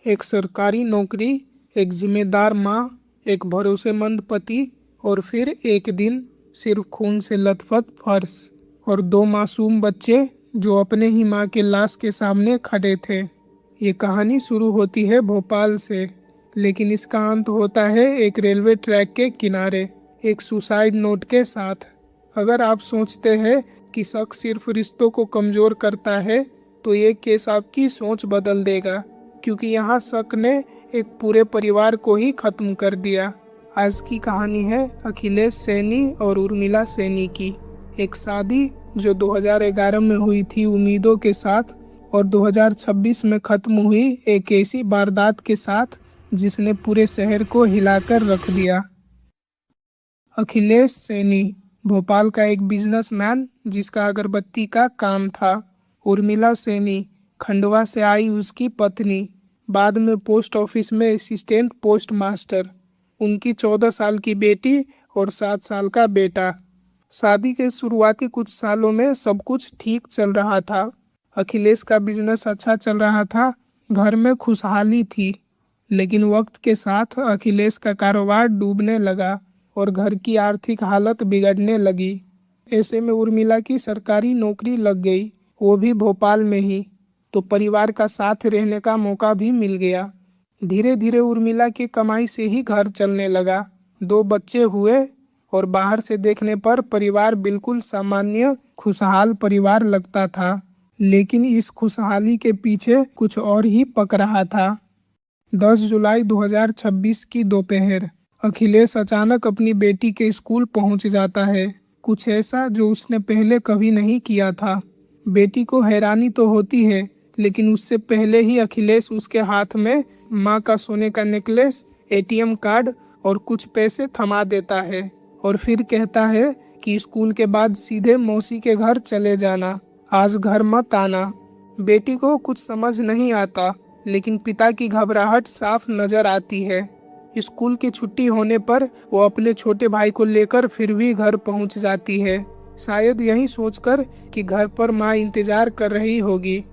एक सरकारी नौकरी, एक जिम्मेदार माँ, एक भरोसेमंद पति और फिर एक दिन सिर्फ खून से लथपथ फर्श और दो मासूम बच्चे जो अपने ही माँ के लाश के सामने खड़े थे। ये कहानी शुरू होती है भोपाल से, लेकिन इसका अंत होता है एक रेलवे ट्रैक के किनारे एक सुसाइड नोट के साथ। अगर आप सोचते हैं कि शक सिर्फ रिश्तों को कमजोर करता है, तो ये केस आपकी सोच बदल देगा, क्योंकि यहाँ शक ने एक पूरे परिवार को ही खत्म कर दिया। आज की कहानी है अखिलेश सैनी और उर्मिला सैनी की। एक शादी जो 2011 में हुई थी उम्मीदों के साथ और 2026 में खत्म हुई एक ऐसी वारदात के साथ जिसने पूरे शहर को हिलाकर रख दिया। अखिलेश सैनी भोपाल का एक बिजनेसमैन जिसका अगरबत्ती का काम था। उर्मिला सैनी खंडवा से आई उसकी पत्नी, बाद में पोस्ट ऑफिस में असिस्टेंट पोस्ट मास्टर। उनकी 14 साल की बेटी और 7 साल का बेटा। शादी के शुरुआती कुछ सालों में सब कुछ ठीक चल रहा था। अखिलेश का बिजनेस अच्छा चल रहा था, घर में खुशहाली थी। लेकिन वक्त के साथ अखिलेश का कारोबार डूबने लगा और घर की आर्थिक हालत बिगड़ने लगी। ऐसे में उर्मिला की सरकारी नौकरी लग गई, वो भी भोपाल में ही, तो परिवार का साथ रहने का मौका भी मिल गया। धीरे धीरे उर्मिला की कमाई से ही घर चलने लगा। 2 बच्चे हुए और बाहर से देखने पर परिवार बिल्कुल सामान्य खुशहाल परिवार लगता था, लेकिन इस खुशहाली के पीछे कुछ और ही पक रहा था। 10 जुलाई 2026 की दोपहर अखिलेश अचानक अपनी बेटी के स्कूल पहुंच जाता है, कुछ ऐसा जो उसने पहले कभी नहीं किया था। बेटी को हैरानी तो होती है, लेकिन उससे पहले ही अखिलेश उसके हाथ में माँ का सोने का नेकलेस, एटीएम कार्ड और कुछ पैसे थमा देता है और फिर कहता है कि स्कूल के बाद सीधे मौसी के घर चले जाना, आज घर मत आना। बेटी को कुछ समझ नहीं आता, लेकिन पिता की घबराहट साफ नजर आती है। स्कूल की छुट्टी होने पर वो अपने छोटे भाई को लेकर फिर भी घर पहुंच जाती है, शायद यही सोचकर कि घर पर माँ इंतजार कर रही होगी।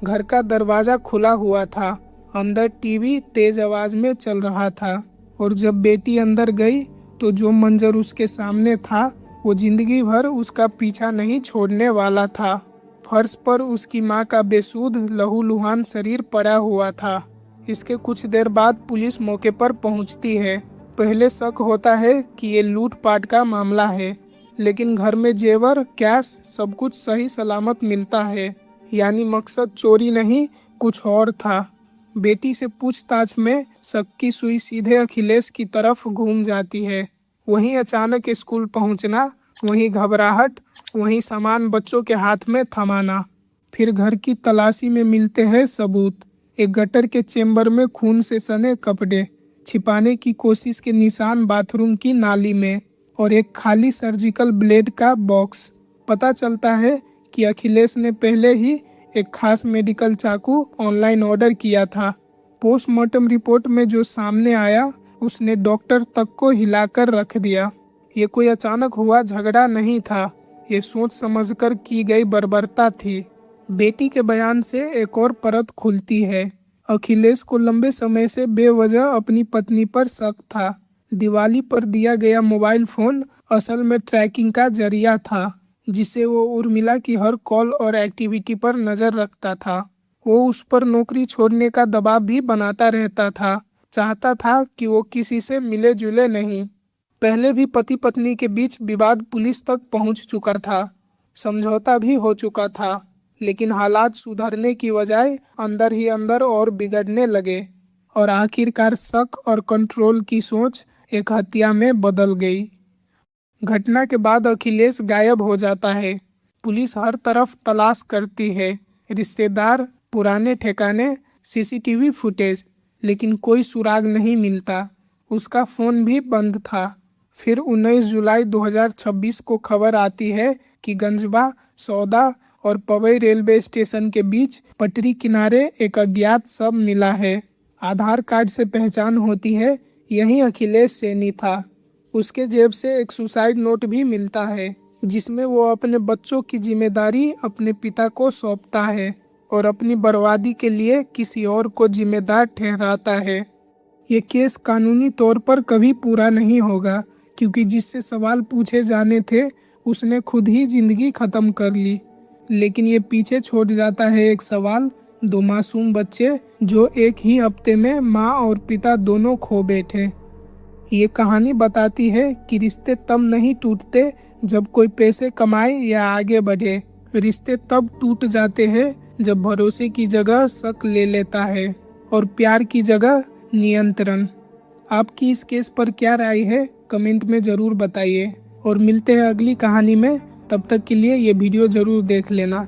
घर का दरवाजा खुला हुआ था, अंदर टीवी तेज आवाज में चल रहा था और जब बेटी अंदर गई तो जो मंजर उसके सामने था वो जिंदगी भर उसका पीछा नहीं छोड़ने वाला था। फर्श पर उसकी माँ का बेसुध लहूलुहान शरीर पड़ा हुआ था। इसके कुछ देर बाद पुलिस मौके पर पहुंचती है। पहले शक होता है कि ये लूटपाट का मामला है, लेकिन घर में जेवर, कैश सब कुछ सही सलामत मिलता है, यानी मकसद चोरी नहीं कुछ और था। बेटी से पूछताछ में शक की सुई सीधे अखिलेश की तरफ घूम जाती है। वहीं अचानक स्कूल पहुंचना, वहीं घबराहट, वहीं सामान बच्चों के हाथ में थमाना। फिर घर की तलाशी में मिलते हैं सबूत। एक गटर के चेंबर में खून से सने कपड़े, छिपाने की कोशिश के निशान बाथरूम की नाली में और एक खाली सर्जिकल ब्लेड का बॉक्स। पता चलता है कि अखिलेश ने पहले ही एक खास मेडिकल चाकू ऑनलाइन ऑर्डर किया था। पोस्टमार्टम रिपोर्ट में जो सामने आया उसने डॉक्टर तक को हिलाकर रख दिया। ये कोई अचानक हुआ झगड़ा नहीं था, ये सोच समझकर की गई बर्बरता थी। बेटी के बयान से एक और परत खुलती है। अखिलेश को लंबे समय से बेवजह अपनी पत्नी पर शक था। दिवाली पर दिया गया मोबाइल फोन असल में ट्रैकिंग का जरिया था, जिसे वो उर्मिला की हर कॉल और एक्टिविटी पर नजर रखता था। वो उस पर नौकरी छोड़ने का दबाव भी बनाता रहता था, चाहता था कि वो किसी से मिले जुले नहीं। पहले भी पति पत्नी के बीच विवाद पुलिस तक पहुंच चुका था, समझौता भी हो चुका था, लेकिन हालात सुधरने की बजाय अंदर ही अंदर और बिगड़ने लगे और आखिरकार शक और कंट्रोल की सोच एक हत्या में बदल गई। घटना के बाद अखिलेश गायब हो जाता है। पुलिस हर तरफ तलाश करती है, रिश्तेदार, पुराने ठिकाने, सीसीटीवी फुटेज, लेकिन कोई सुराग नहीं मिलता। उसका फोन भी बंद था। फिर 19 जुलाई 2026 को खबर आती है कि गंजबा, सौदा और पवई रेलवे स्टेशन के बीच पटरी किनारे एक अज्ञात शव मिला है। आधार कार्ड से पहचान होती है, यही अखिलेश सैनी था। उसके जेब से एक सुसाइड नोट भी मिलता है, जिसमें वो अपने बच्चों की जिम्मेदारी अपने पिता को सौंपता है और अपनी बर्बादी के लिए किसी और को जिम्मेदार ठहराता है। ये केस कानूनी तौर पर कभी पूरा नहीं होगा, क्योंकि जिससे सवाल पूछे जाने थे उसने खुद ही जिंदगी खत्म कर ली। लेकिन ये पीछे छोड़ जाता है एक सवाल, दो मासूम बच्चे जो एक ही हफ्ते में माँ और पिता दोनों खो बैठे। ये कहानी बताती है कि रिश्ते तब नहीं टूटते जब कोई पैसे कमाए या आगे बढ़े। रिश्ते तब टूट जाते हैं जब भरोसे की जगह शक ले लेता है और प्यार की जगह नियंत्रण। आपकी इस केस पर क्या राय है, कमेंट में ज़रूर बताइए और मिलते हैं अगली कहानी में। तब तक के लिए ये वीडियो ज़रूर देख लेना।